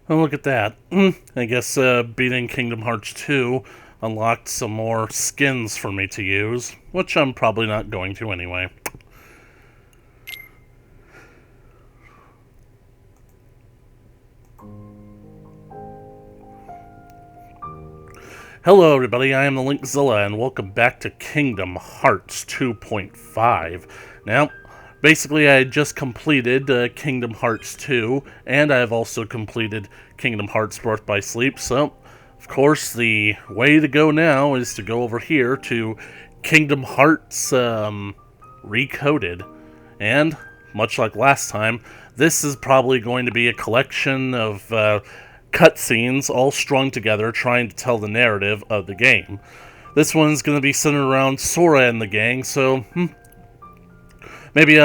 Oh, look at that. I guess beating Kingdom Hearts 2 unlocked some more skins for me to use, which I'm probably not going to anyway. Hello, everybody. I am the Linkzilla, and welcome back to Kingdom Hearts 2.5. Now, basically, I just completed Kingdom Hearts 2, and I have also completed Kingdom Hearts Birth by Sleep. So, of course, the way to go now is to go over here to Kingdom Hearts Recoded. And, much like last time, this is probably going to be a collection of cutscenes all strung together trying to tell the narrative of the game. This one's going to be centered around Sora and the gang, so maybe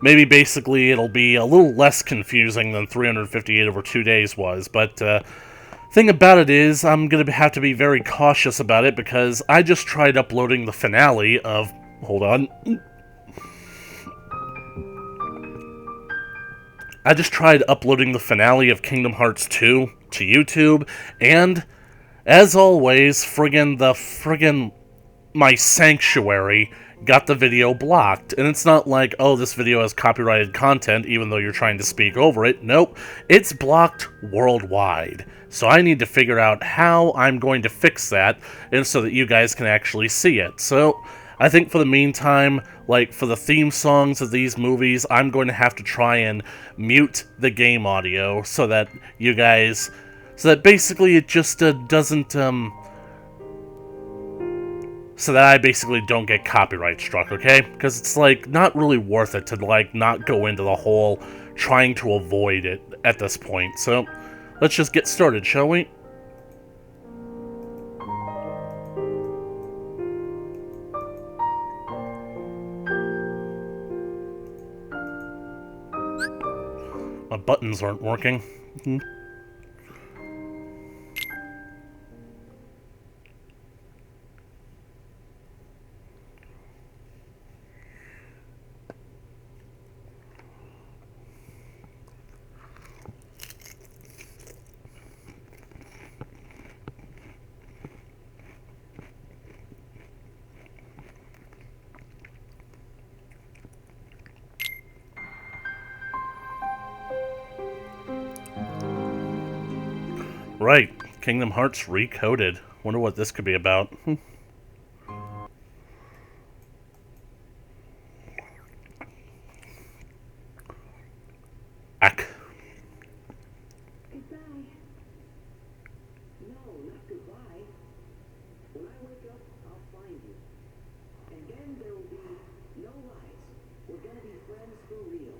maybe basically it'll be a little less confusing than 358 over 2 days was, but thing about it is I'm going to have to be very cautious about it because I just tried uploading the finale of... Hold on. I just tried uploading the finale of Kingdom Hearts 2 to YouTube, and as always, my sanctuary got the video blocked. And it's not like, oh, this video has copyrighted content, even though you're trying to speak over it. Nope, it's blocked worldwide. So I need to figure out how I'm going to fix that, and so that you guys can actually see it. So I think for the meantime, like for the theme songs of these movies, I'm going to have to try and mute the game audio so that you guys, so that basically it just doesn't, so that I basically don't get copyright struck, okay? Because it's like not really worth it to like not go into the whole trying to avoid it at this point. So let's just get started, shall we? My buttons aren't working. Right, Kingdom Hearts Recoded. Wonder what this could be about. Ack. Goodbye. No, not goodbye. When I wake up, I'll find you. And then there will be no lies. We're gonna be friends for real.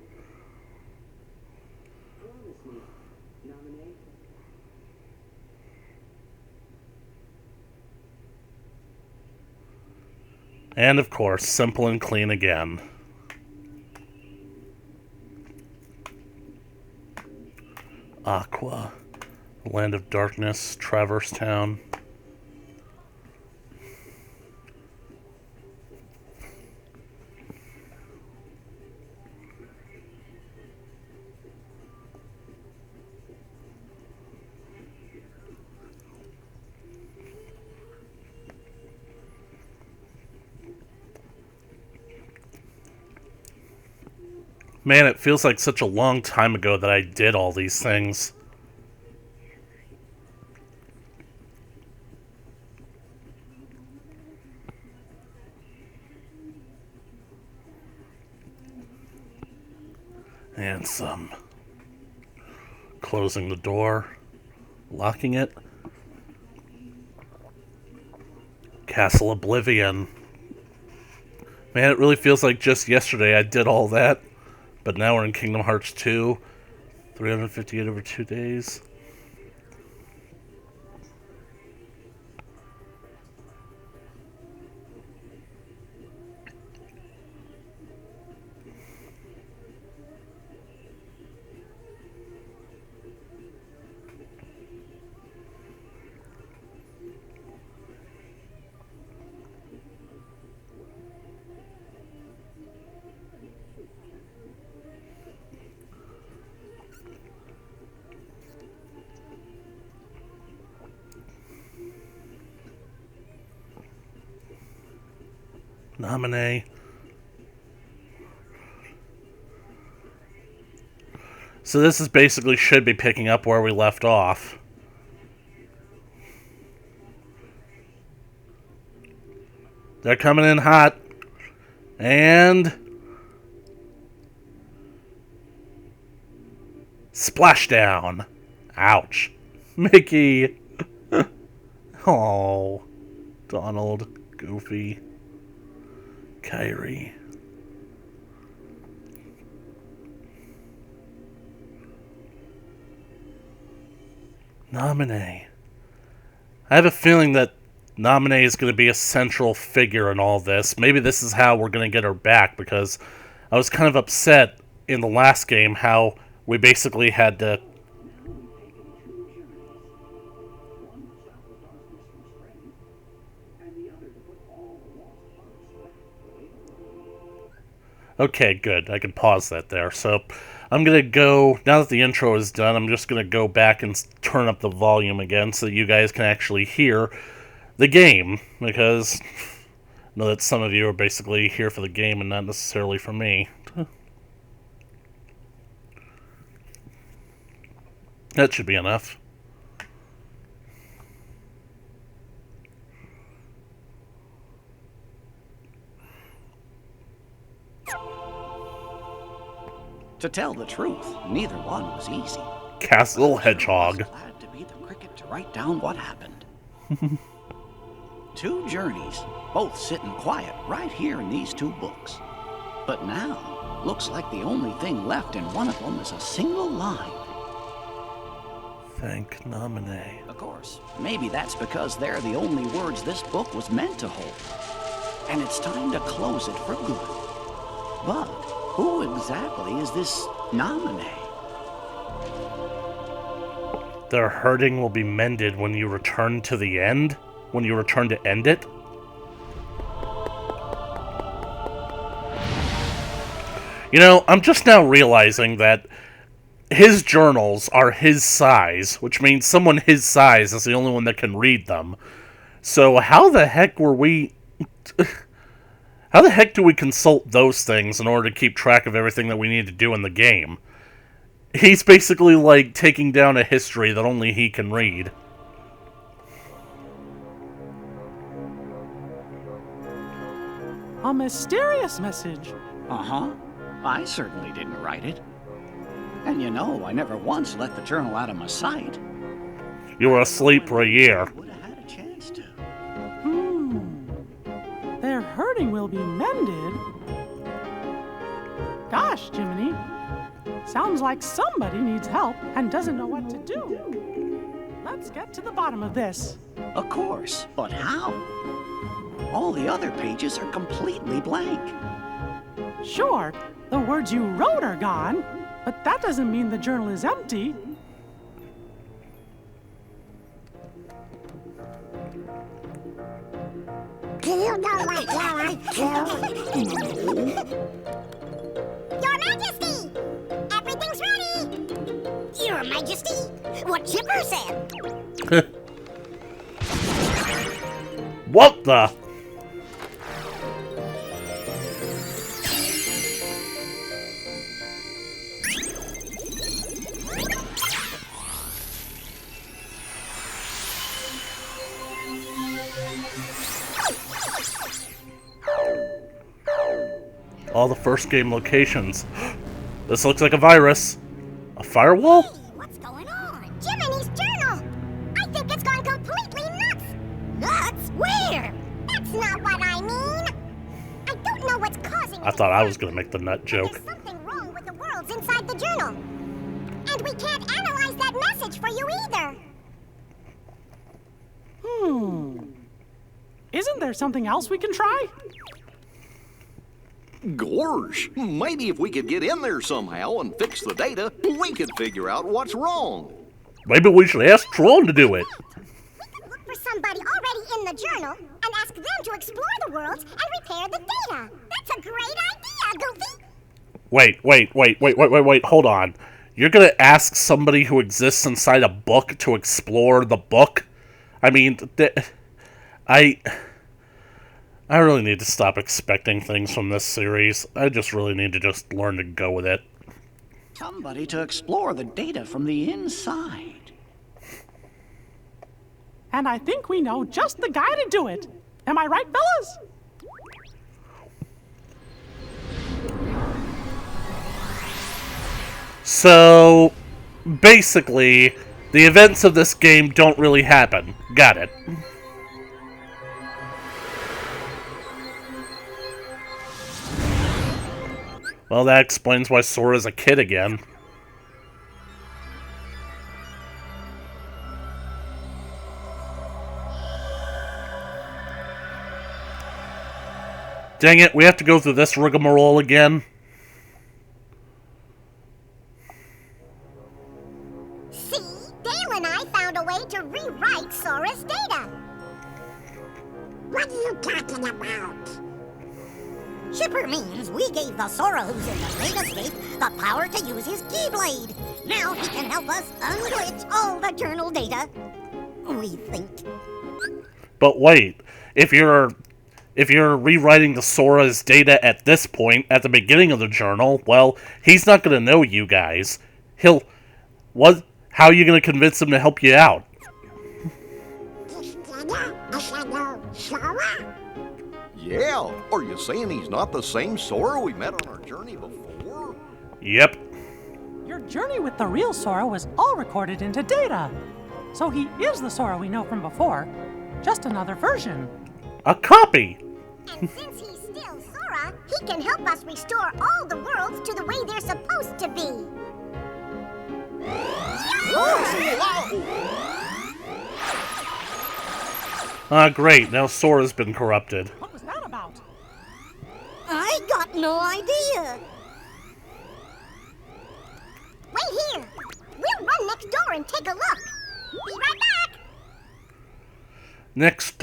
Promise me, Nominee. And of course, simple and clean again. Aqua. Land of Darkness, Traverse Town. Man, it feels like such a long time ago that I did all these things. And some. Closing the door. Locking it. Castle Oblivion. Man, it really feels like just yesterday I did all that. But now we're in Kingdom Hearts 2. 358 over 2 days. Nominee. So this is basically should be picking up where we left off. They're coming in hot. And splashdown. Ouch. Mickey. Oh. Donald. Goofy. Kyrie. Nominee. I have a feeling that Nominee is going to be a central figure in all this. Maybe this is how we're going to get her back, because I was kind of upset in the last game how we basically had to... Okay, good. I can pause that there. So I'm going to go, now that the intro is done, I'm just going to go back and turn up the volume again so that you guys can actually hear the game, because I know that some of you are basically here for the game and not necessarily for me. That should be enough. To tell the truth, neither one was easy. Castle Hedgehog. I was glad to be the cricket to write down what happened. 2 journeys, both sitting quiet right here in these 2 books. But now, looks like the only thing left in one of them is a single line. Thank Nominee. Of course, maybe that's because they're the only words this book was meant to hold. And it's time to close it for good. But who exactly is this Nominee? Their hurting will be mended when you return to the end? When you return to end it? You know, I'm just now realizing that his journals are his size, which means someone his size is the only one that can read them. So how the heck were we... How the heck do we consult those things in order to keep track of everything that we need to do in the game? He's basically like taking down a history that only he can read. A mysterious message. Uh-huh. I certainly didn't write it. And you know, I never once let the journal out of my sight. You were asleep for a year. Would have had a chance to. Their hurting will be mended. Gosh, Jiminy. Sounds like somebody needs help and doesn't know what to do. Let's get to the bottom of this. Of course, but how? All the other pages are completely blank. Sure, the words you wrote are gone, but that doesn't mean the journal is empty. You know what you want to? Your Majesty! Everything's ready! Your Majesty! What Chipper said! What the? All the first game locations. This looks like a virus. A firewall? Hey, what's going on? Jiminy's journal! I think it's gone completely nuts! Nuts? Where? That's not what I mean! I don't know what's causing it. I thought I was gonna make the nut joke. There's something wrong with the worlds inside the journal. And we can't analyze that message for you either. Isn't there something else we can try? Gorge, maybe if we could get in there somehow and fix the data, we could figure out what's wrong. Maybe we should ask Tron to do it. We could look for somebody already in the journal and ask them to explore the worlds and repair the data. That's a great idea, Goofy. Wait, hold on. You're gonna ask somebody who exists inside a book to explore the book? I mean, I'm I really need to stop expecting things from this series. I just really need to just learn to go with it. Somebody to explore the data from the inside. And I think we know just the guy to do it. Am I right, fellas? So, basically, the events of this game don't really happen. Got it. Well, that explains why Sora's a kid again. Dang it, we have to go through this rigmarole again. See? Dale and I found a way to rewrite Sora's data. What are you talking about? Chipper means we gave the Sora who's in the data scape the power to use his Keyblade. Now he can help us unglitch all the journal data. We think. But wait, if you're rewriting the Sora's data at this point, at the beginning of the journal, well, he's not gonna know you guys. How are you gonna convince him to help you out? Yeah, are you saying he's not the same Sora we met on our journey before? Yep. Your journey with the real Sora was all recorded into data. So he is the Sora we know from before, just another version. A copy! And since he's still Sora, he can help us restore all the worlds to the way they're supposed to be. Ah, great, now Sora's been corrupted. What was that about? I got no idea. Wait here. We'll run next door and take a look. Be right back. Next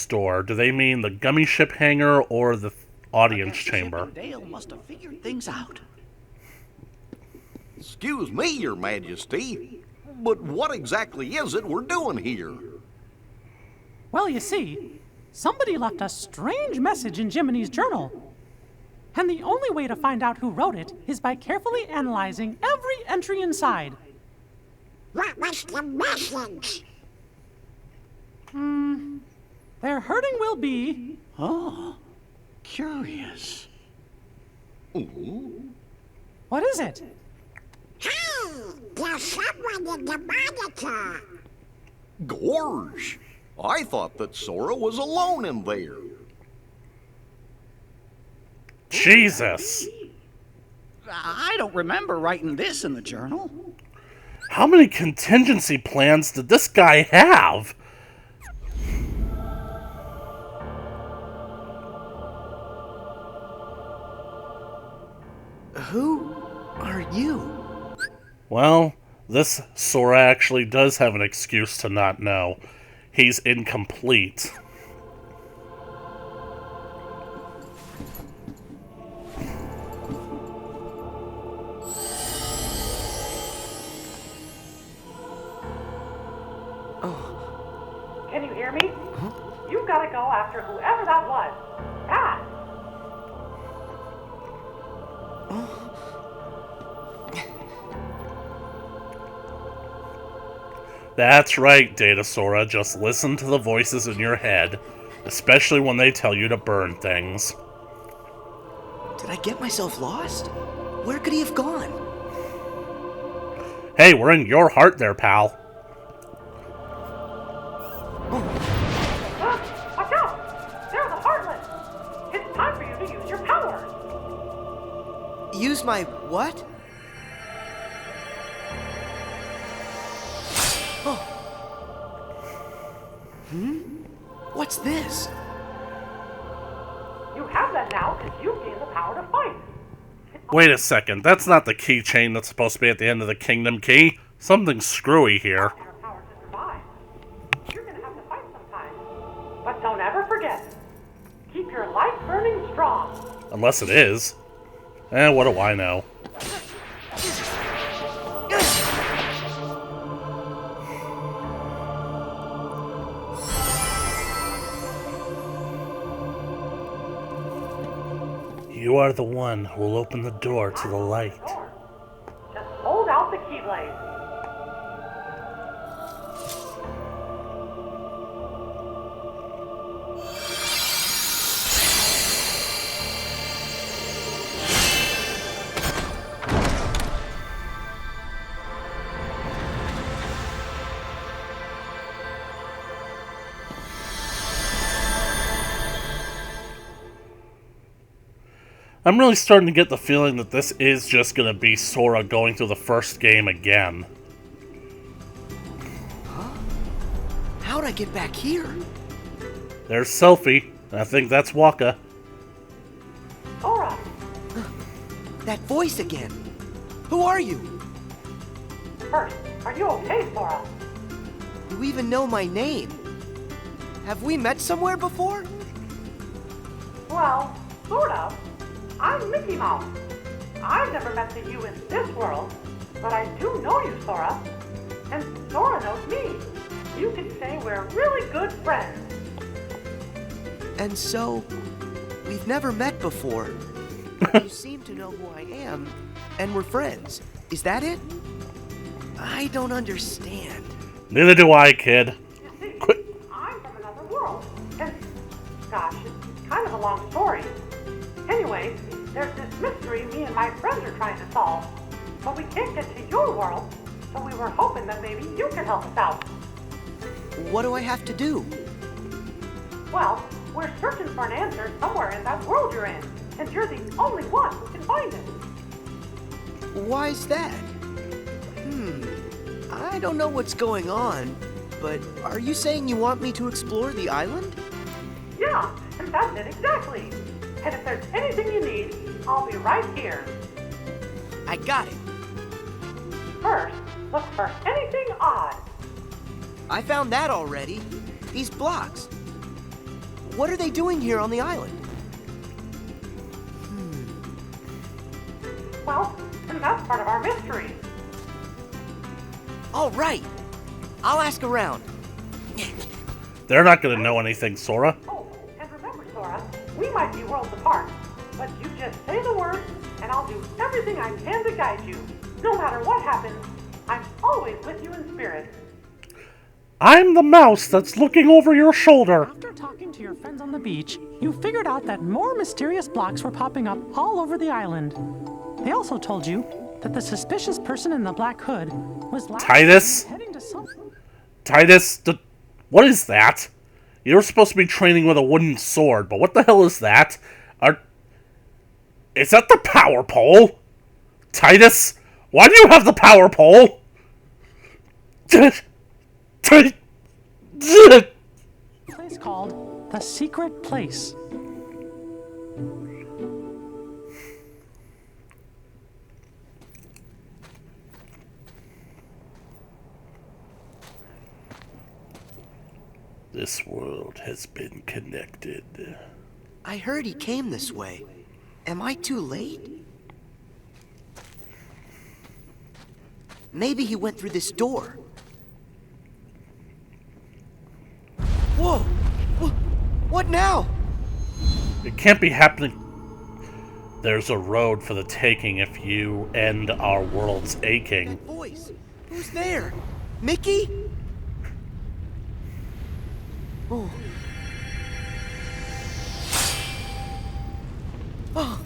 door. Do they mean the gummy ship hangar or the audience chamber? Dale must have figured things out. Excuse me, Your Majesty, but what exactly is it we're doing here? Well, you see, somebody left a strange message in Jiminy's journal. And the only way to find out who wrote it is by carefully analyzing every entry inside. What was the message? Their hurting will be... Oh, curious. What is it? Hey, there's someone in the monitor. Gorge! I thought that Sora was alone in there. Jesus! I don't remember writing this in the journal. How many contingency plans did this guy have? Who are you? Well, this Sora actually does have an excuse to not know. He's incomplete. Can you hear me? You've got to go after whoever that was. Fast! That's right, Data Sora. Just listen to the voices in your head, especially when they tell you to burn things. Did I get myself lost? Where could he have gone? Hey, we're in your heart there, pal. Watch out! They're the Heartless! It's time for you to use your power! Use my what? Oh. What's this? You have that now because you gain the power to fight. Wait a second, that's not the keychain that's supposed to be at the end of the Kingdom Key. Something's screwy here. Your power to survive. You're gonna have to fight sometime. But don't ever forget, keep your light burning strong. Unless it is. What do I know? You are the one who will open the door to the light. Just hold out the keyblade. I'm really starting to get the feeling that this is just going to be Sora going through the first game again. How'd I get back here? There's Selfie, and I think that's Waka. Sora! That voice again. Who are you? First, are you okay, Sora? You even know my name. Have we met somewhere before? Well, sort of. I'm Mickey Mouse. I've never met you in this world, but I do know you, Sora. And Sora knows me. You could say we're really good friends. And so, we've never met before. You seem to know who I am, and we're friends. Is that it? I don't understand. Neither do I, kid. You see, Quit. I'm from another world. And, gosh, it's kind of a long story. Anyway, there's this mystery me and my friends are trying to solve. But we can't get to your world, so we were hoping that maybe you could help us out. What do I have to do? Well, we're searching for an answer somewhere in that world you're in, and you're the only one who can find it. Why's that? I don't know what's going on, but are you saying you want me to explore the island? Yeah, and that's it exactly. And if there's anything you need, I'll be right here. I got it. First, look for anything odd. I found that already. These blocks. What are they doing here on the island? Well, and that's part of our mystery. All right. I'll ask around. They're not going to know anything, Sora. Oh, and remember, Sora, we might be worlds apart, but you just say the word, and I'll do everything I can to guide you. No matter what happens, I'm always with you in spirit. I'm the mouse that's looking over your shoulder. After talking to your friends on the beach, you figured out that more mysterious blocks were popping up all over the island. They also told you that the suspicious person in the black hood was Titus? heading to some... Titus, what is that? You're supposed to be training with a wooden sword, but what the hell is that? Is that the power pole? Titus, why do you have the power pole? place called the Secret Place. This world has been connected. I heard he came this way. Am I too late? Maybe he went through this door. Whoa! What now? It can't be happening. There's a road for the taking if you end our world's aching. That voice. Who's there? Mickey? Oh. Oh.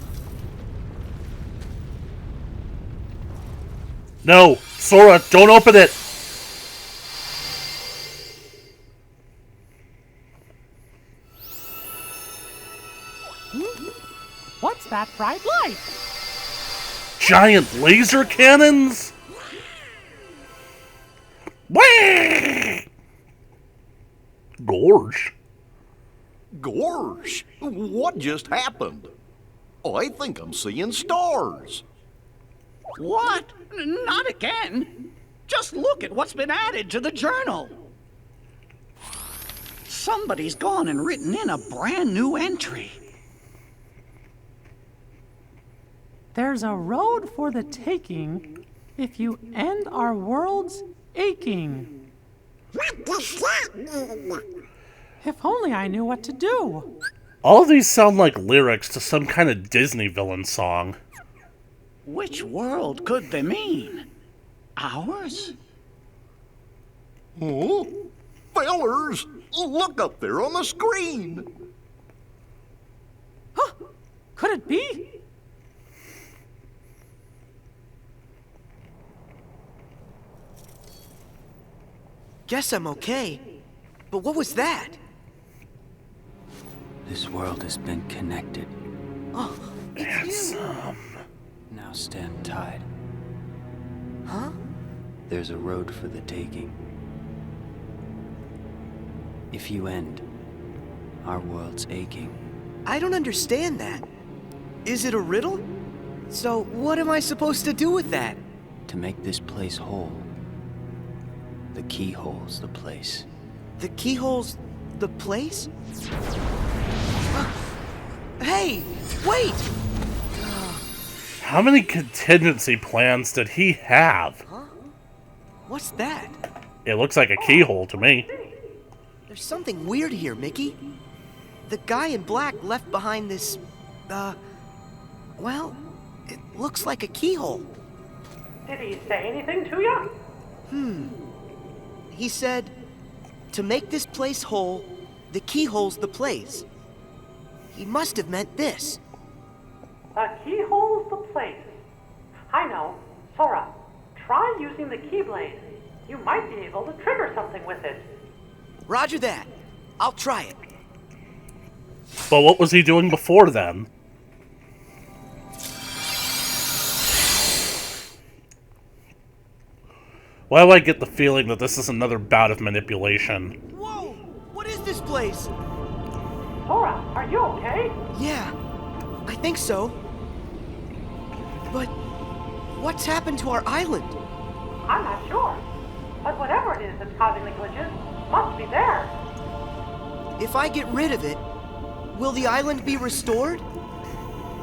No! Sora, don't open it! What's that bright light? Giant laser cannons? Wah! Gorge. Gorge, what just happened? I think I'm seeing stars. What? Not again. Just look at what's been added to the journal. Somebody's gone and written in a brand new entry. There's a road for the taking if you end our world's aching. What does that mean? If only I knew what to do. All of these sound like lyrics to some kind of Disney villain song. Which world could they mean? Ours? Oh, fellers, look up there on the screen. Huh? Could it be? Guess I'm okay. But what was that? This world has been connected. Oh, it's you. Now stand tied. Huh? There's a road for the taking. If you end, our world's aching. I don't understand that. Is it a riddle? So what am I supposed to do with that? To make this place whole, the keyhole's the place. The keyhole's the place? Hey, wait! How many contingency plans did he have? Huh? What's that? It looks like a keyhole to me. There's something weird here, Mickey. The guy in black left behind this, well, it looks like a keyhole. Did he say anything to you? He said, to make this place whole, the keyhole's the place. He must have meant this. The keyhole's the place. I know. Sora, try using the keyblade. You might be able to trigger something with it. Roger that. I'll try it. But what was he doing before then? Why do I get the feeling that this is another bout of manipulation? Whoa! What is this place? Sora, are you okay? Yeah, I think so. But what's happened to our island? I'm not sure. But whatever it is that's causing the glitches must be there. If I get rid of it, will the island be restored?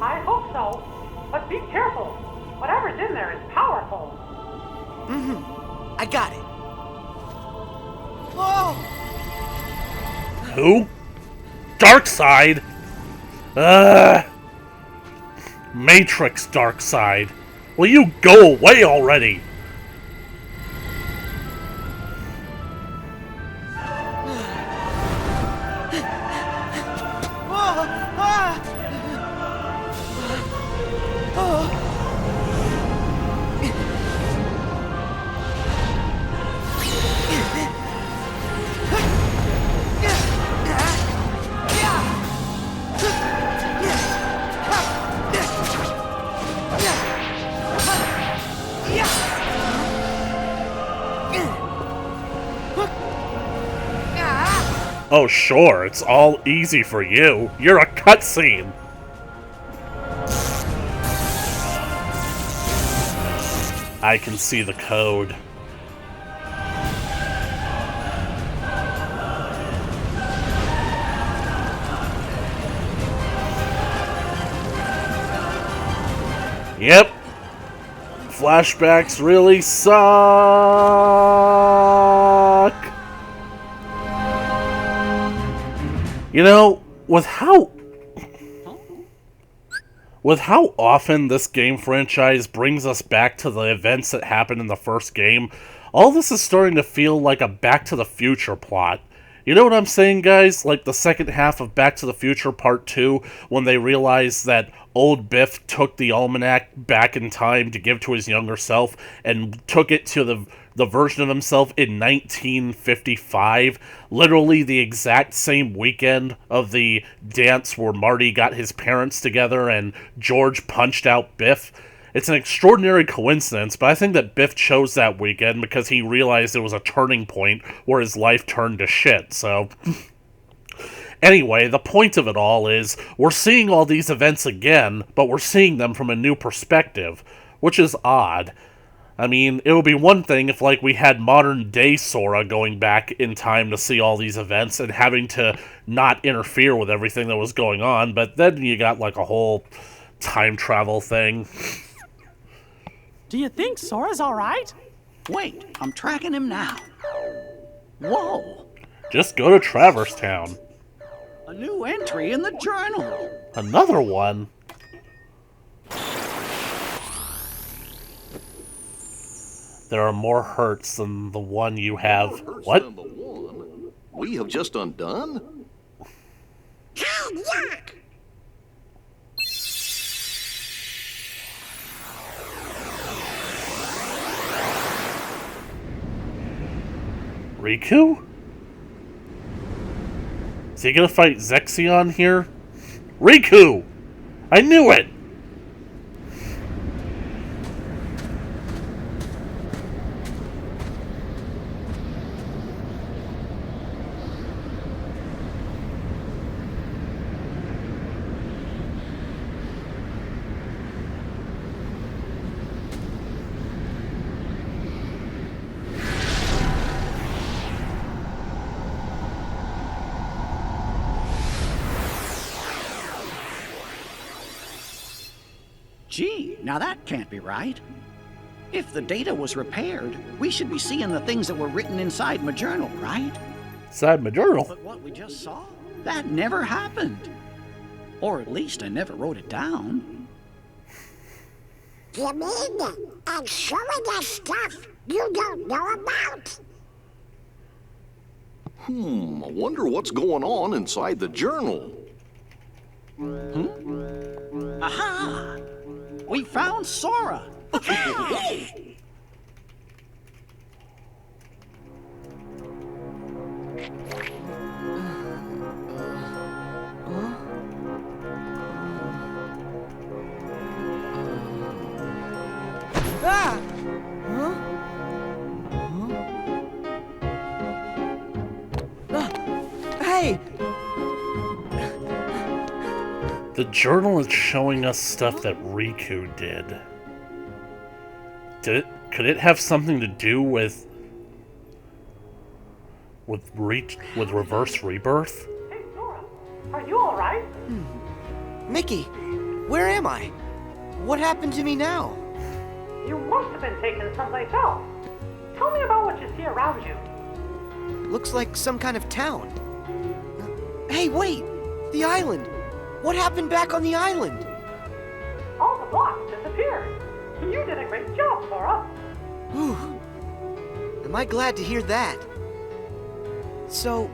I hope so. But be careful. Whatever's in there is powerful. I got it. Whoa! Who? Darkseid? Matrix Darkseid. Will you go away already? Oh sure, it's all easy for you. You're a cutscene. I can see the code. Yep. Flashbacks really suck. You know, with how often this game franchise brings us back to the events that happened in the first game, all this is starting to feel like a Back to the Future plot. You know what I'm saying, guys? Like the second half of Back to the Future Part 2, when they realized that old Biff took the almanac back in time to give to his younger self and took it to the version of himself in 1955, literally the exact same weekend of the dance where Marty got his parents together and George punched out Biff. It's an extraordinary coincidence, but I think that Biff chose that weekend because he realized it was a turning point where his life turned to shit, so... Anyway, the point of it all is, we're seeing all these events again, but we're seeing them from a new perspective, which is odd. I mean, it would be one thing if, like, we had modern-day Sora going back in time to see all these events and having to not interfere with everything that was going on, but then you got, like, a whole time travel thing. Do you think Sora's alright? Wait, I'm tracking him now. Whoa! Just go to Traverse Town. A A new entry in the journal. Another one? There are more hurts than the one you have. Hurts What? than the one we have just undone? Yuck! Riku? Is he gonna fight Zexion here? Riku! I knew it! Gee, now that can't be right. If the data was repaired, we should be seeing the things that were written inside my journal, right? Inside my journal. But what we just saw, that never happened. Or at least I never wrote it down. You mean I'm showing us stuff you don't know about? I wonder what's going on inside the journal. Aha! We found Sora! Ah! Huh? Hey! The journal is showing us stuff that Riku did. Could it have something to do with reverse rebirth? Hey, Sora, are you all right? Mickey, where am I? What happened to me now? You must have been taken someplace else. Tell me about what you see around you. Looks like some kind of town. Hey, wait! The island! What happened back on the island? All the blocks disappeared. You did a great job, Sora. Whew. Am I glad to hear that? So,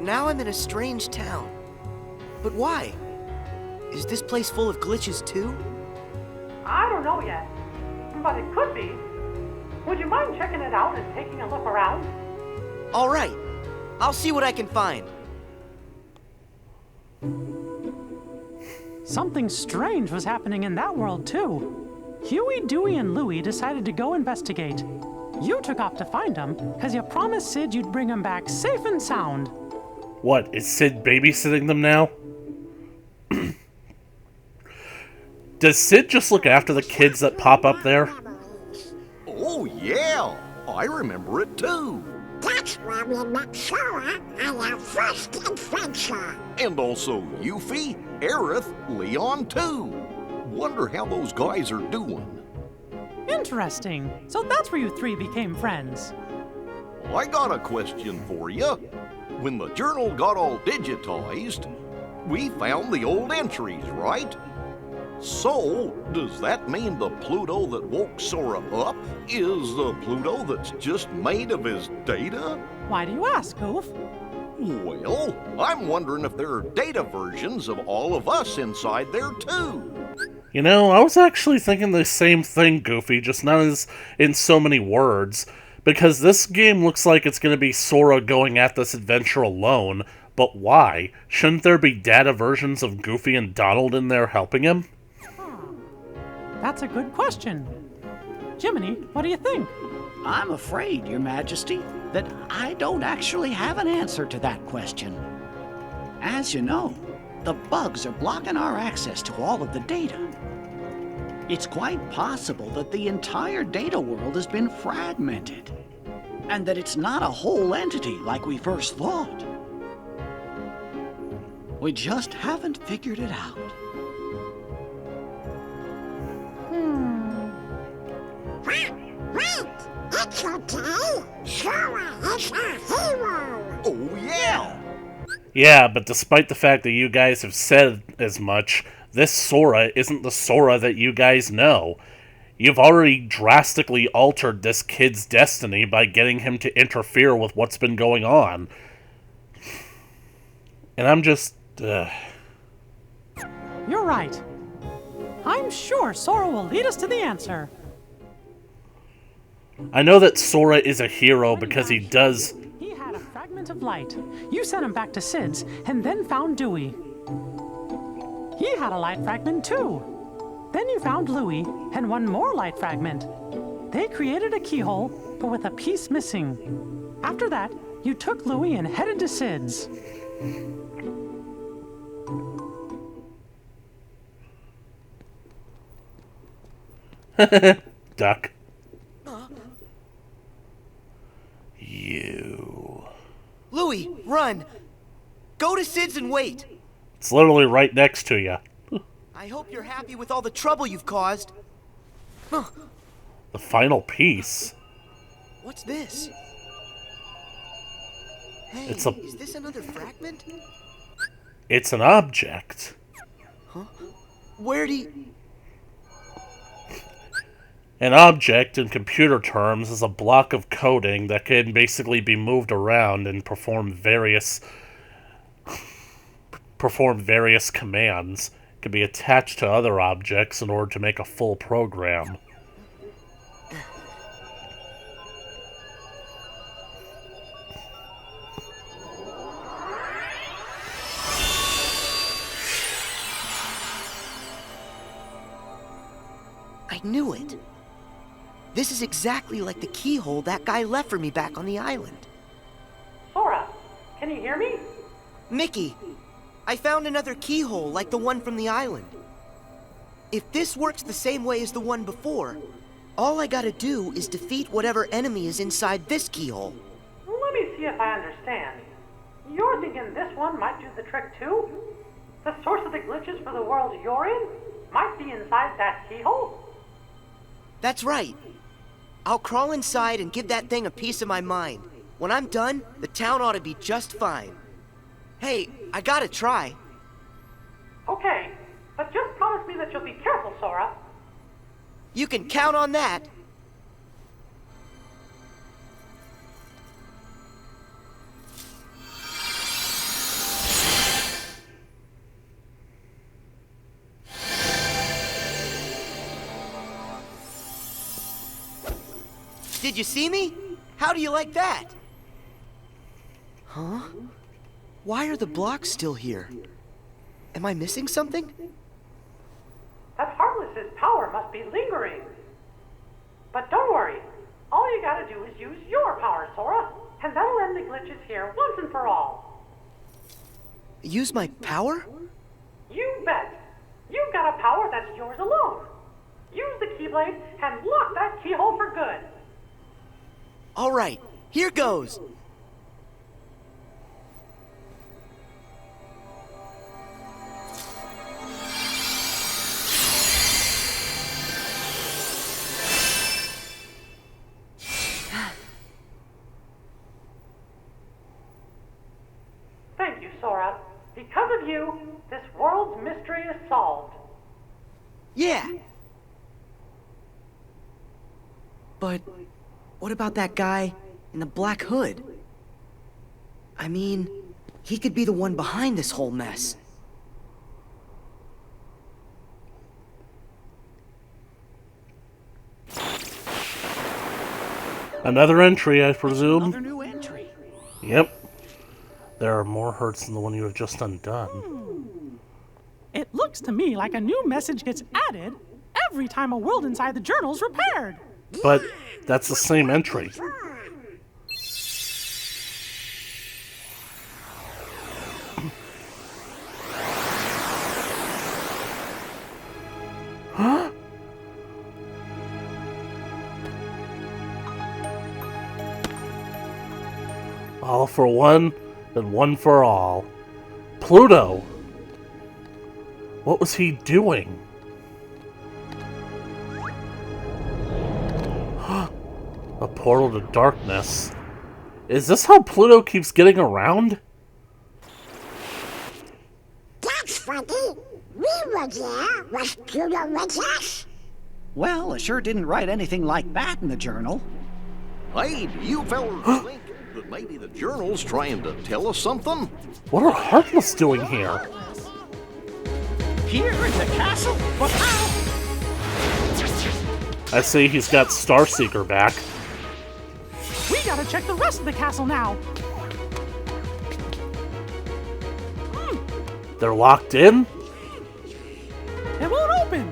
now I'm in a strange town. But why? Is this place full of glitches too? I don't know yet, but it could be. Would you mind checking it out and taking a look around? All right. I'll see what I can find. Something strange was happening in that world, too. Huey, Dewey, and Louie decided to go investigate. You took off to find them, because you promised Sid you'd bring them back safe and sound. What, is Sid babysitting them now? Does Sid just look after the kids that pop up there? Oh, yeah. I remember it, too. That's where we met Sora on our first adventure. And also Yuffie, Aerith, Leon, too. Wonder how those guys are doing. Interesting. So that's where you three became friends. I got a question for you. When the journal got all digitized, we found the old entries, right? So, does that mean the Pluto that woke Sora up is the Pluto that's just made of his data? Why do you ask, Goof? Well, I'm wondering if there are data versions of all of us inside there, too. You know, I was actually thinking the same thing, Goofy, just not as in so many words. Because this game looks like it's going to be Sora going at this adventure alone, but why? Shouldn't there be data versions of Goofy and Donald in there helping him? That's a good question. Jiminy, what do you think? I'm afraid, Your Majesty, that I don't actually have an answer to that question. As you know, the bugs are blocking our access to all of the data. It's quite possible that the entire data world has been fragmented, and that it's not a whole entity like we first thought. We just haven't figured it out. Wait! It's okay! Sora is a hero! Oh, yeah! Yeah, but despite the fact that you guys have said as much, this Sora isn't the Sora that you guys know. You've already drastically altered this kid's destiny by getting him to interfere with what's been going on. And I'm just... You're right. I'm sure Sora will lead us to the answer. I know that Sora is a hero because he does... He had a fragment of light. You sent him back to Sid's and then found Dewey. He had a light fragment too. Then you found Louie and one more light fragment. They created a keyhole, but with a piece missing. After that, you took Louie and headed to Sid's. Duck. You... Louie, run! Go to Sid's and wait! It's literally right next to you. I hope you're happy with all the trouble you've caused. Huh. The final piece? What's this? Hey, It's a... is this another fragment? It's an object. Huh? Where do you... An object, in computer terms, is a block of coding that can basically be moved around and perform various commands. It can be attached to other objects in order to make a full program. I knew it. This is exactly like the keyhole that guy left for me back on the island. Sora, can you hear me? Mickey, I found another keyhole like the one from the island. If this works the same way as the one before, all I gotta do is defeat whatever enemy is inside this keyhole. Let me see if I understand. You're thinking this one might do the trick too? The source of the glitches for the world you're in might be inside that keyhole? That's right. I'll crawl inside and give that thing a piece of my mind. When I'm done, the town ought to be just fine. Hey, I gotta try. Okay, but just promise me that you'll be careful, Sora. You can count on that. Did you see me? How do you like that? Huh? Why are the blocks still here? Am I missing something? That Heartless's power must be lingering. But don't worry. All you gotta do is use your power, Sora, and that'll end the glitches here once and for all. Use my power? You bet. You've got a power that's yours alone. Use the Keyblade and lock that keyhole for good. All right, here goes. Thank you, Sora. Because of you, this world's mystery is solved. Yeah. But what about that guy in the black hood? I mean, he could be the one behind this whole mess. Another entry, I presume? Another new entry. Yep. There are more hurts than the one you have just undone. It looks to me like a new message gets added every time a world inside the journal's repaired. But that's the same entry. Huh? All for one, and one for all. Pluto! What was he doing? A portal to darkness. Is this how Pluto keeps getting around? Oh yeah? Was Pluto with us? Well, I sure didn't write anything like that in the journal. Hey, do you fellas think that maybe the journal's trying to tell us something? What are Heartless doing here? Here in the castle? But how? I see he's got Starseeker back. We gotta check the rest of the castle now. They're locked in? It won't open.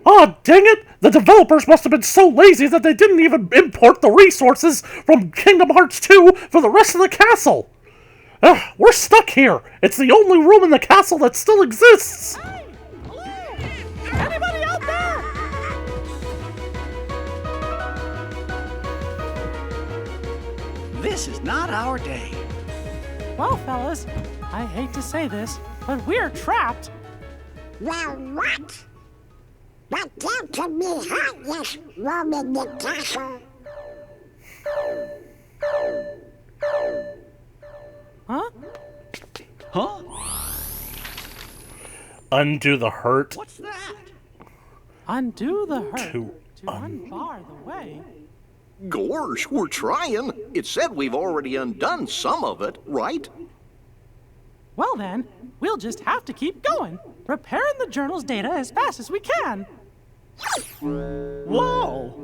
Oh, dang it! The developers must have been so lazy that they didn't even import the resources from Kingdom Hearts 2 for the rest of the castle! Ugh, we're stuck here! It's the only room in the castle that still exists! Hey! Hello? Anybody out there? This is not our day. Well, fellas, I hate to say this, but we're trapped. Well, what? But there could be Heartless roaming the castle. Huh? Huh? Undo the hurt. What's that? Undo the hurt To to unbar the way. Gorsh, we're trying. It said we've already undone some of it, right? Well then, we'll just have to keep going, repairing the journal's data as fast as we can. Whoa!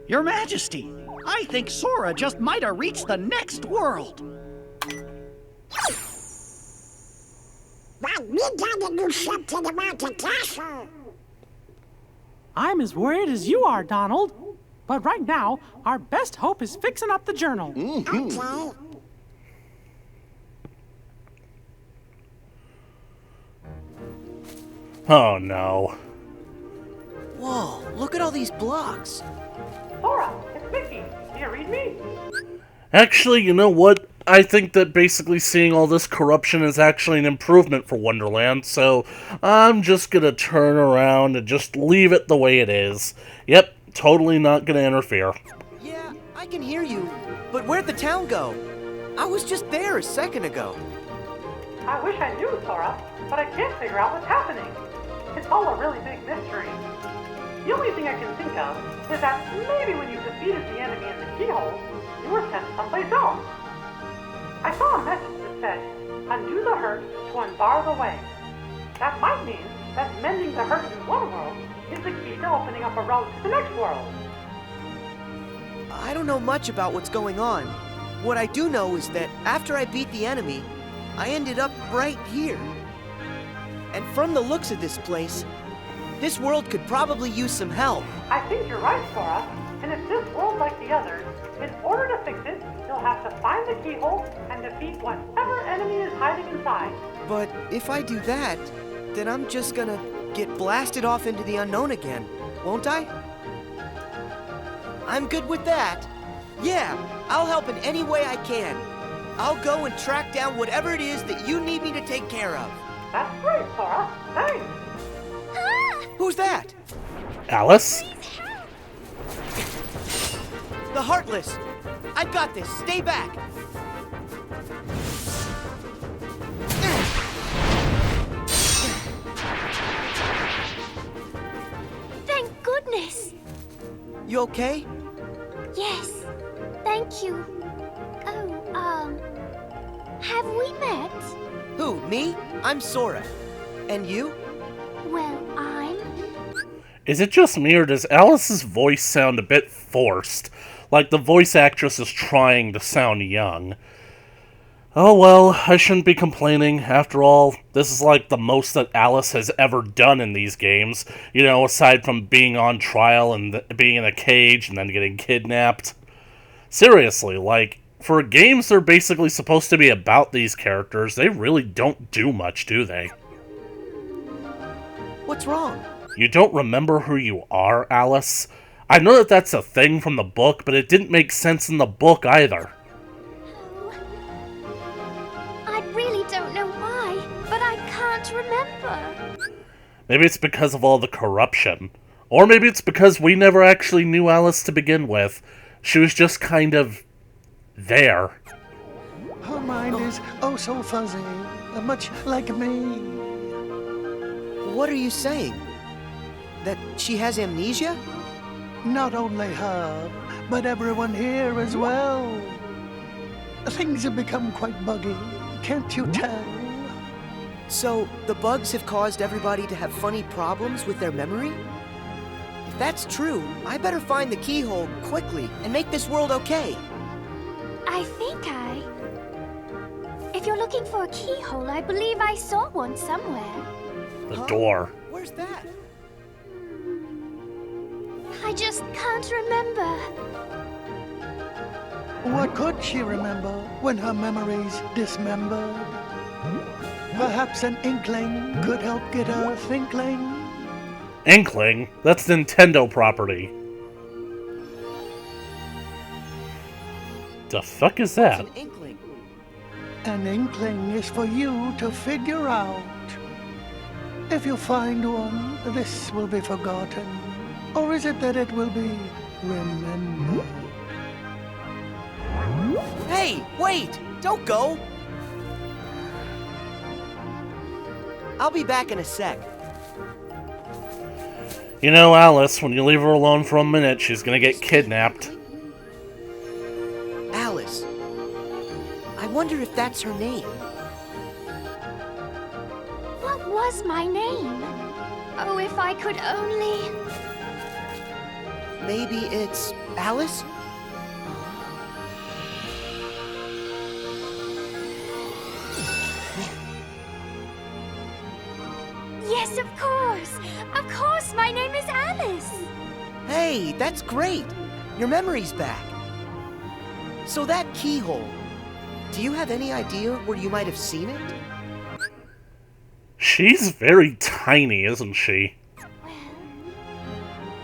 Your Majesty, I think Sora just might have reached the next world. But we gotta do something about the castle. I'm as worried as you are, Donald. But right now, our best hope is fixing up the journal. Okay. Oh no. Whoa, look at all these blocks. Sora, it's Mickey. Do you read me? Actually, you know what? I think that basically seeing all this corruption is actually an improvement for Wonderland, so I'm just gonna turn around and just leave it the way it is. Yep, totally not gonna interfere. Yeah, I can hear you. But where'd the town go? I was just there a second ago. I wish I knew, Sora, but I can't figure out what's happening. It's all a really big mystery. The only thing I can think of is that maybe when you defeated the enemy in the keyhole, you were sent someplace else. I saw a message that said, undo the hurt to unbar the way. That might mean that mending the hurt in one world is the key to opening up a road to the next world. I don't know much about what's going on. What I do know is that after I beat the enemy, I ended up right here. And from the looks of this place, this world could probably use some help. I think you're right, Sora. And if this world like the others, in order to fix it, you'll have to find the keyhole and defeat whatever enemy is hiding inside. But if I do that, then I'm just gonna get blasted off into the unknown again, won't I? I'm good with that. Yeah, I'll help in any way I can. I'll go and track down whatever it is that you need me to take care of. That's great, Sora. Thanks. Who's that? Alice? The Heartless! I've got this. Stay back! Thank goodness. You okay? Yes. Thank you. Oh, have we met? Who, me? I'm Sora. And you? Well, I'm... Is it just me, or does Alice's voice sound a bit forced? Like the voice actress is trying to sound young. Oh well, I shouldn't be complaining. After all, this is like the most that Alice has ever done in these games. You know, aside from being on trial and being in a cage and then getting kidnapped. Seriously, like, for games they're basically supposed to be about these characters, they really don't do much, do they? What's wrong? You don't remember who you are, Alice? I know that that's a thing from the book, but it didn't make sense in the book either. I really don't know why, but I can't remember. Maybe it's because of all the corruption. Or maybe it's because we never actually knew Alice to begin with. She was just kind of... there. Her mind is oh so fuzzy, much like me. What are you saying? That she has amnesia? Not only her, but everyone here as well. Things have become quite buggy, can't you tell? So, the bugs have caused everybody to have funny problems with their memory? If that's true, I better find the keyhole quickly and make this world okay. If you're looking for a keyhole, I believe I saw one somewhere. The door. Where's that? I just can't remember. What could she remember when her memories dismembered? Perhaps an inkling could help get her thinkling. Inkling? That's Nintendo property. The fuck is that? An inkling. An inkling is for you to figure out. If you find one, this will be forgotten. Or is it that it will be remembered? Hey, wait! Don't go! I'll be back in a sec. You know, Alice, when you leave her alone for a minute, she's gonna get kidnapped. Alice. I wonder if that's her name. What was my name? Oh, if I could only... Maybe it's Alice? Yes, of course! Of course, my name is Alice! Hey, that's great! Your memory's back. So that keyhole, do you have any idea where you might have seen it? She's very tiny, isn't she?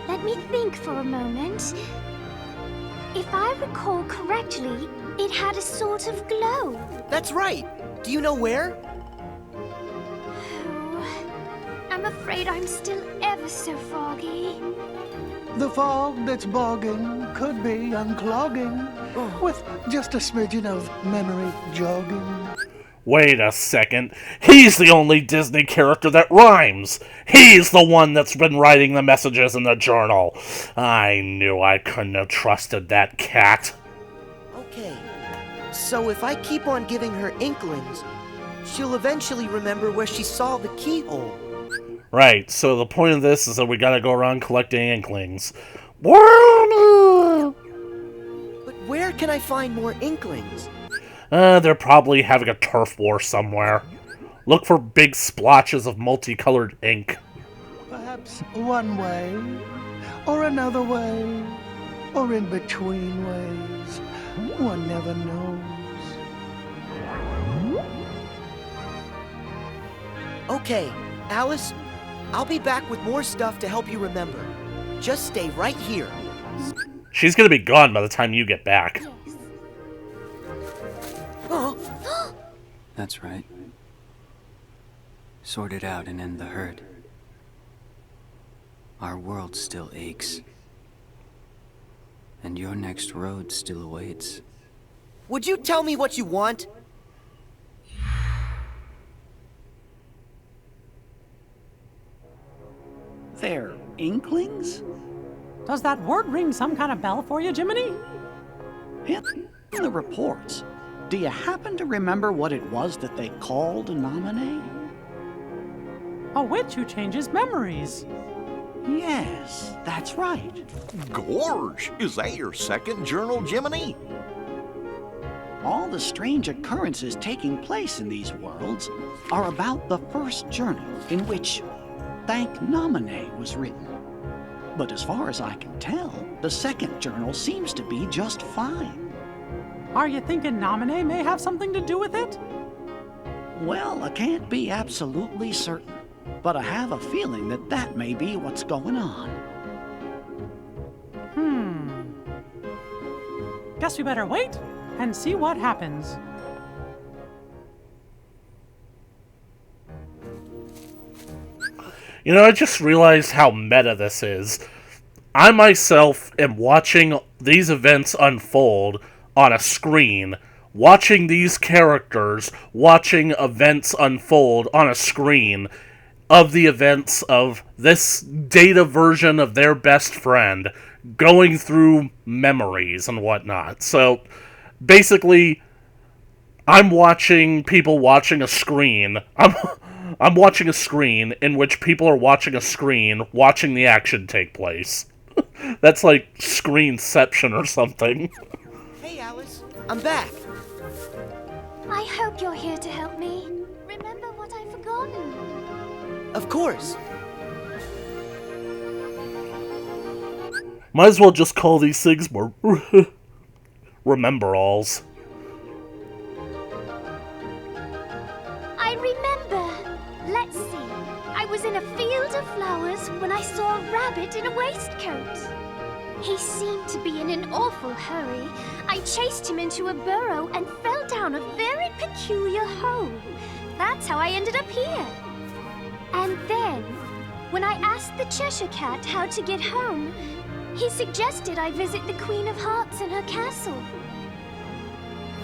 Let me think for a moment. If I recall correctly, it had a sort of glow. That's right! Do you know where? Oh, I'm afraid I'm still ever so foggy. The fog that's bogging could be unclogging with just a smidgen of memory jogging. Wait a second. He's the only Disney character that rhymes. He's the one that's been writing the messages in the journal. I knew I couldn't have trusted that cat. Okay, so if I keep on giving her inklings, she'll eventually remember where she saw the keyhole. Right, so the point of this is that we gotta go around collecting inklings. But where can I find more inklings? They're probably having a turf war somewhere. Look for big splotches of multicolored ink. Perhaps one way, or another way, or in between ways. One never knows. Okay, Alice, I'll be back with more stuff to help you remember. Just stay right here. She's gonna be gone by the time you get back. Oh, That's right. Sort it out and end the hurt. Our world still aches. And your next road still awaits. would you tell me what you want? They're inklings? Does that word ring some kind of bell for you, Jiminy? In the reports, do you happen to remember what it was that they called a nominee? A witch who changes memories. Yes, that's right. Gorge, is that your second journal, Jiminy? All the strange occurrences taking place in these worlds are about the first journal in which Thank Nominee was written. But as far as I can tell, the second journal seems to be just fine. Are you thinking Nominee may have something to do with it? Well, I can't be absolutely certain, but I have a feeling that that may be what's going on. Guess we better wait and see what happens. You know, I just realized how meta this is. I myself am watching these events unfold on a screen, watching these characters, watching events unfold on a screen, of the events of this data version of their best friend going through memories and whatnot. So basically, I'm watching people watching a screen. I'm watching a screen in which people are watching a screen watching the action take place. That's like Screenception or something. Hey, Alice, I'm back. I hope you're here to help me. Remember what I've forgotten. Of course. Might as well just call these things more remember-alls. I remember. Let's see. I was in a field of flowers when I saw a rabbit in a waistcoat. He seemed to be in an awful hurry. I chased him into a burrow and fell down a very peculiar hole. That's how I ended up here. And then, when I asked the Cheshire Cat how to get home, he suggested I visit the Queen of Hearts in her castle.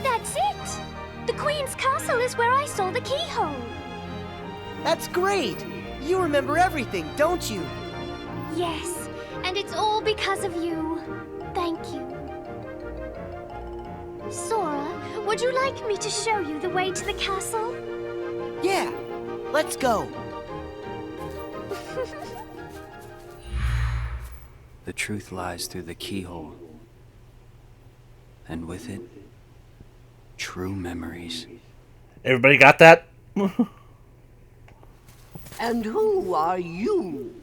That's it! The Queen's castle is where I saw the keyhole. That's great. You remember everything, don't you? Yes, and it's all because of you. Thank you. Sora, would you like me to show you the way to the castle? Yeah, let's go. The truth lies through the keyhole. And with it, true memories. Everybody got that? And who are you?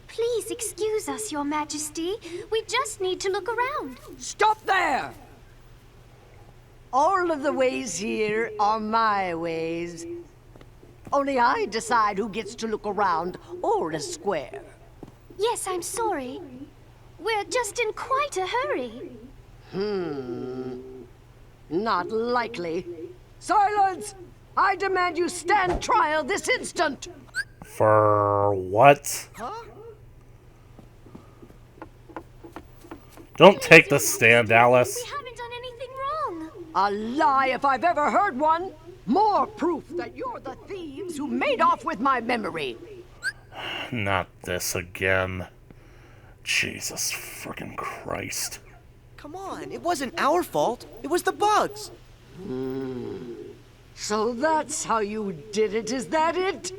Please excuse us, Your Majesty. We just need to look around. Stop there! All of the ways here are my ways. Only I decide who gets to look around or a square. Yes, I'm sorry. We're just in quite a hurry. Not likely. Silence! I demand you stand trial this instant! For what? Don't take the stand, Alice. We haven't done anything wrong. A lie if I've ever heard one! More proof that you're the thieves who made off with my memory! Not this again. Jesus frickin' Christ. Come on, it wasn't our fault. It was the bugs. So that's how you did it, is that it?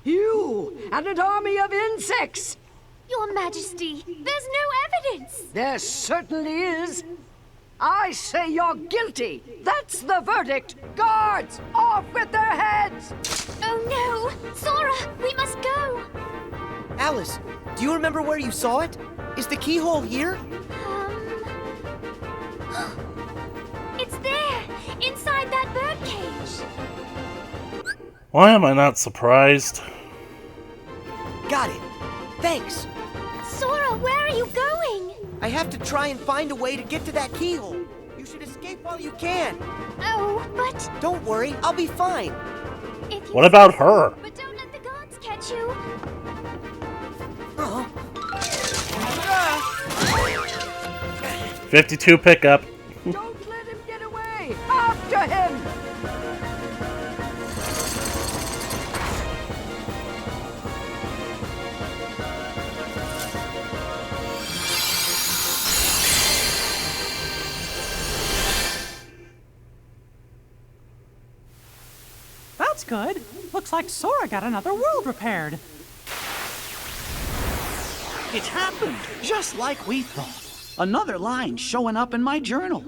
You and an army of insects! Your Majesty, there's no evidence. There certainly is. I say you're guilty. That's the verdict. Guards, off with their heads! Oh no! Sora, we must go! Alice, do you remember where you saw it? Is the keyhole here? It's there! Inside that birdcage! Why am I not surprised? Got it. Thanks. Sora, where are you going? I have to try and find a way to get to that keyhole. You should escape while you can. Oh, but... Don't worry, I'll be fine. If you What about her? But don't let the guards catch you. 52 pickup. Don't let him get away! After him! That's good. Looks like Sora got another world repaired. It happened, just like we thought. Another line showing up in my journal.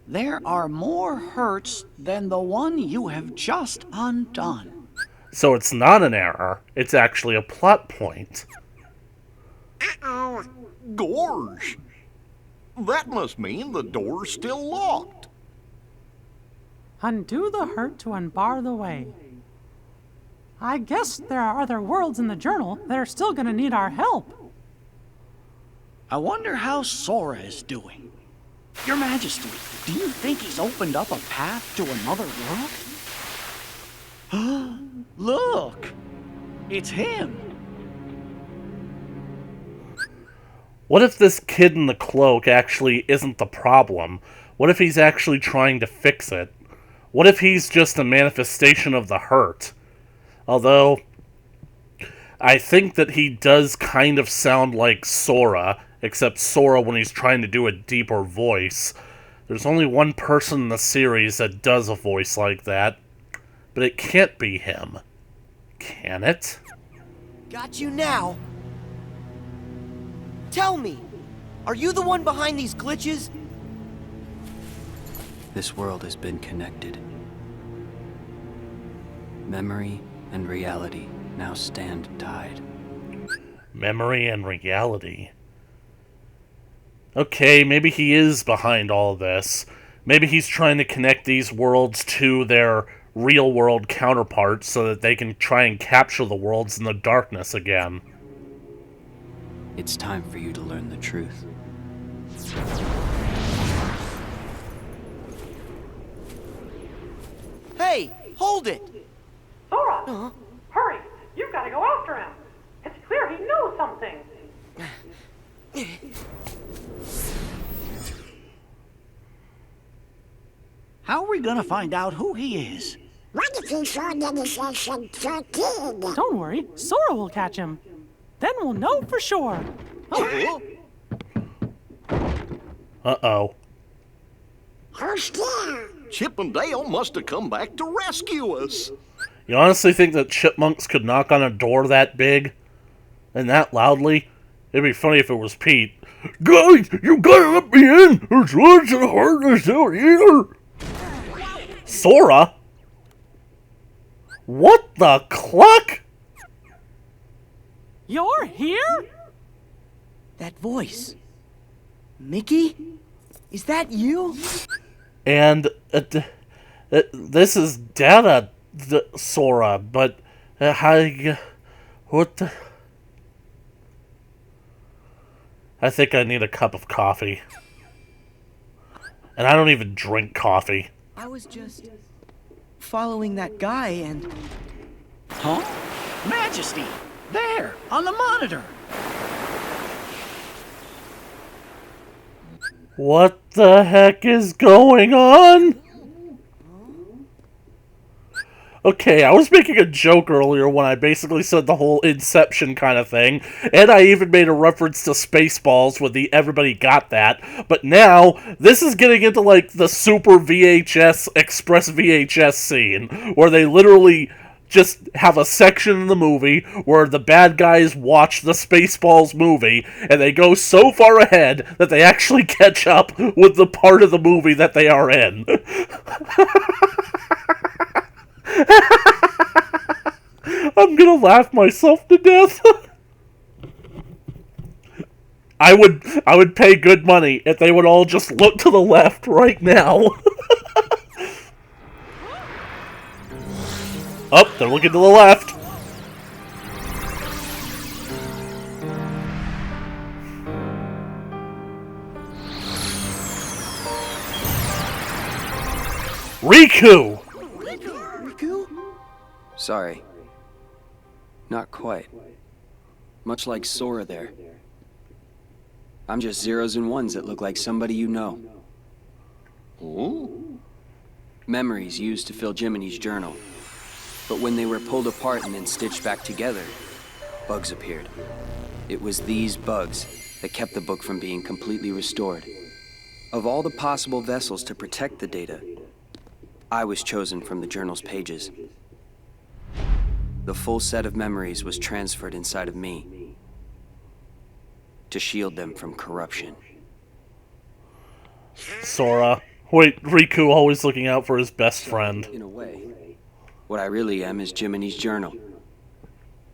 There are more hurts than the one you have just undone. So it's not an error. It's actually a plot point. Gorge! That must mean the door's still locked. Undo the hurt to unbar the way. I guess there are other worlds in the journal that are still gonna need our help. I wonder how Sora is doing. Your Majesty, do you think he's opened up a path to another world? Look! It's him! What if this kid in the cloak actually isn't the problem? What if he's actually trying to fix it? What if he's just a manifestation of the hurt? Although, I think that he does kind of sound like Sora, except Sora when he's trying to do a deeper voice. There's only one person in the series that does a voice like that, but it can't be him. Can it? Got you now. Tell me, are you the one behind these glitches? This world has been connected. Memory and reality now stand tied. Memory and reality. Okay, maybe he is behind all this. Maybe he's trying to connect these worlds to their real-world counterparts so that they can try and capture the worlds in the darkness again. It's time for you to learn the truth. Hey, hold it! Sora! Hurry! You've got to go after him! It's clear he knows something! How are we gonna find out who he is? What if he saw the kid? Don't worry, Sora will catch him. Then we'll know for sure. Oh, Uh-oh. Who's there? Chip and Dale must have come back to rescue us. You honestly think that chipmunks could knock on a door that big? And that loudly? It'd be funny if it was Pete. Guys, you gotta let me in! There's lots of hardness out here! Sora? What the cluck? you're here? That voice. Mickey? Is that you? And this is Data Sora, but what the... I think I need a cup of coffee. And I don't even drink coffee. I was just following that guy and... Huh? Majesty! There, on the monitor! What the heck is going on? Okay, I was making a joke earlier when I basically said the whole Inception kind of thing, and I even made a reference to Spaceballs with the Everybody Got That, but now, this is getting into like the Super VHS, Express VHS scene, where they literally just have a section in the movie where the bad guys watch the Spaceballs movie, and they go so far ahead that they actually catch up with the part of the movie that they are in. I'm gonna laugh myself to death. I would pay good money if they would all just look to the left right now. Oh, they're looking to the left. Riku! Riku? Sorry. Not quite. Much like Sora there. I'm just zeros and ones that look like somebody you know. Oh? Memories used to fill Jiminy's journal. But when they were pulled apart and then stitched back together, bugs appeared. It was these bugs that kept the book from being completely restored. Of all the possible vessels to protect the data, I was chosen from the journal's pages. The full set of memories was transferred inside of me to shield them from corruption. Sora. Wait, Riku always looking out for his best friend. In a way, what I really am is Jiminy's journal.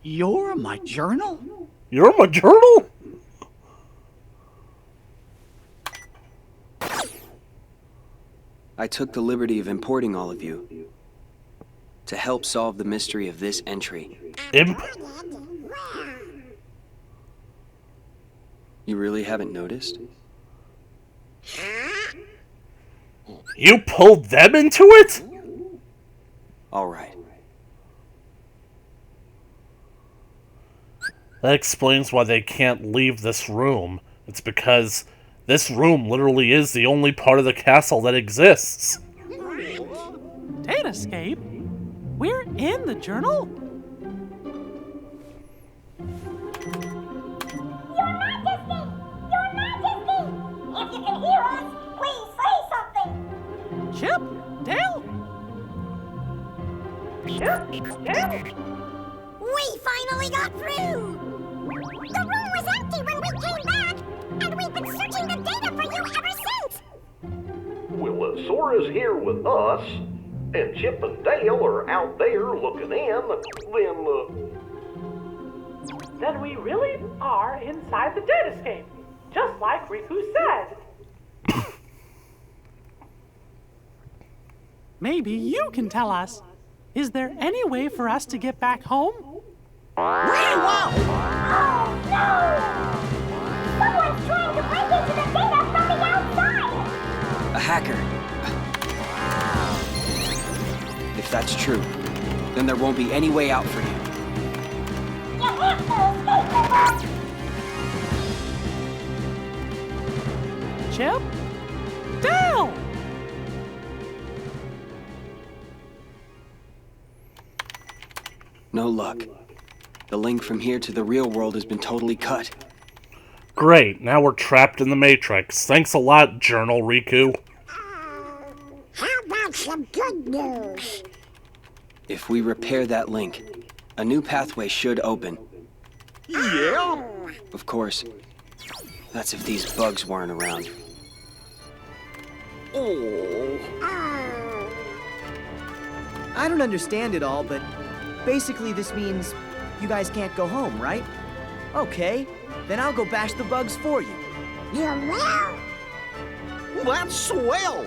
You're my journal? You're my journal? I took the liberty of importing all of you to help solve the mystery of this entry. You really haven't noticed? You pulled them into it? All right. That explains why they can't leave this room. It's because this room literally is the only part of the castle that exists. escape? We're in the journal? Your Majesty! Your Majesty! If you can hear us, please say something! Chip? Dale? Chip? Dale? We finally got through! The room was empty when we came back, and we've been searching the data for you ever since! Well, Sora's here with us, and Chip and Dale are out there looking in, Then we really are inside the datascape, just like Riku said. Maybe you can tell us. Is there any way for us to get back home? Oh no! Someone's trying to break into the data from the outside! A hacker. If that's true, then there won't be any way out for you. You have to escape the box! Chip? Dale! No luck. The link from here to the real world has been totally cut. Great, now we're trapped in the Matrix. Thanks a lot, Journal Riku. How about some good news? If we repair that link, a new pathway should open. Yeah? Of course, that's if these bugs weren't around. Oh. I don't understand it all, but basically this means you guys can't go home, right? Okay, then I'll go bash the bugs for you. You will? That's swell!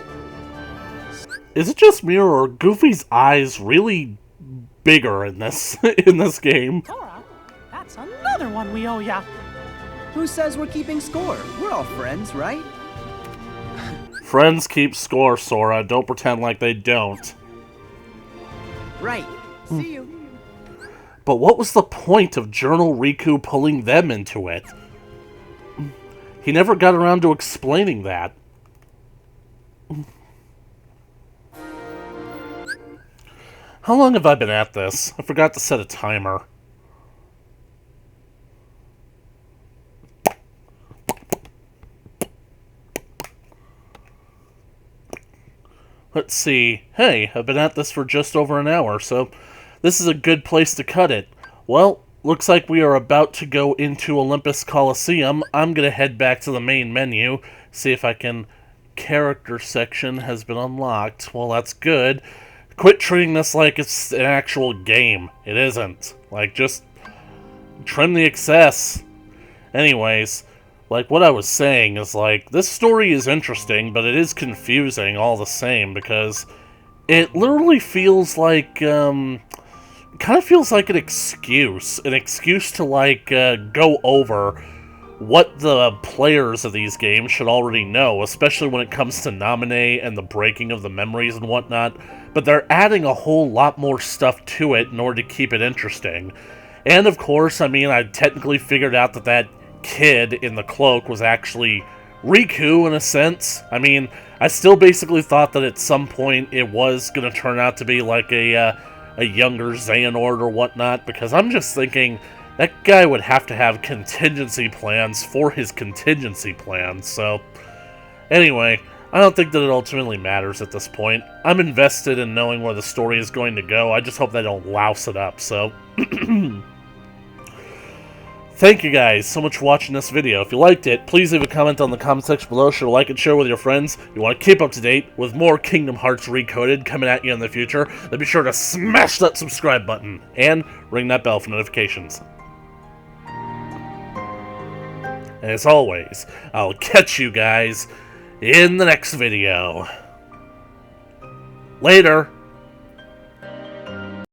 Is it just me, or are Goofy's eyes really bigger in this in this game? Sora, that's another one we owe ya. Who says we're keeping score? We're all friends, right? Friends keep score, Sora. Don't pretend like they don't. Right. See you. But what was the point of Journal Riku pulling them into it? He never got around to explaining that. How long have I been at this? I forgot to set a timer. Let's see. Hey, I've been at this for just over an hour, so this is a good place to cut it. Well, looks like we are about to go into Olympus Coliseum. I'm gonna head back to the main menu, see if I can... Character section has been unlocked. Well, that's good. Quit treating this like it's an actual game. It isn't. Like, just trim the excess. Anyways, like what I was saying is, like, this story is interesting, but it is confusing all the same, because it literally feels like, kind of feels like an excuse to, like, go over what the players of these games should already know, especially when it comes to Nominee and the breaking of the memories and whatnot, but they're adding a whole lot more stuff to it in order to keep it interesting. And of course, I mean, I technically figured out that that kid in the cloak was actually Riku in a sense. I mean, I still basically thought that at some point it was going to turn out to be like a younger Xehanort or whatnot, because I'm just thinking that guy would have to have contingency plans for his contingency plans, so... Anyway, I don't think that it ultimately matters at this point. I'm invested in knowing where the story is going to go. I just hope they don't louse it up, so... Thank you guys so much for watching this video. If you liked it, please leave a comment on the comment section below. Sure to like and share with your friends. If you want to keep up to date with more Kingdom Hearts Recoded coming at you in the future, then be sure to smash that subscribe button and ring that bell for notifications. And as always, I'll catch you guys in the next video. Later!